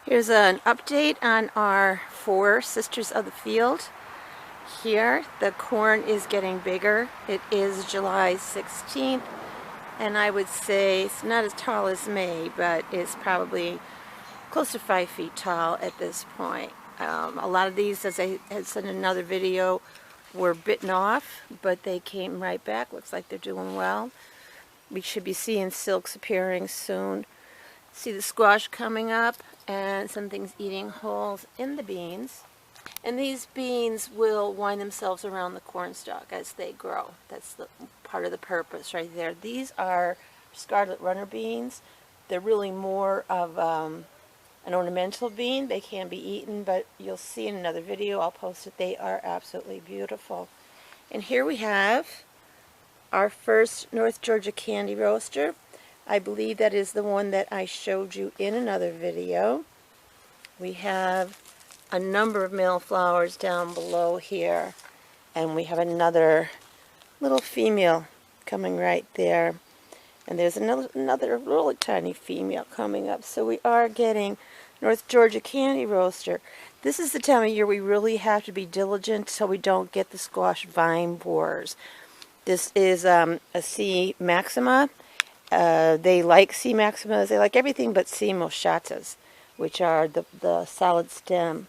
Here's an update on our 4 Sisters of the Field. Here, the corn is getting bigger. It is July 16th, and I would say it's not as tall as May, but it's probably close to 5 feet tall at this point. A lot of these, as I had said in another video, were bitten off, but they came right back. Looks like they're doing well. We should be seeing silks appearing soon. See the squash coming up and some things eating holes in the beans. And these beans will wind themselves around the corn stalk as they grow. That's the part of the purpose right there. These are scarlet runner beans. They're really more of an ornamental bean. They can be eaten, but you'll see in another video, I'll post it, they are absolutely beautiful. And here we have our first North Georgia candy roaster. I believe that is the one that I showed you in another video. We have a number of male flowers down below here, and we have another little female coming right there, and there's another really tiny female coming up. So we are getting North Georgia candy roaster. This is the time of year we really have to be diligent so we don't get the squash vine borers. This is a C. maxima. They like C. maximas. They like everything but C. mochatas, which are the solid stem.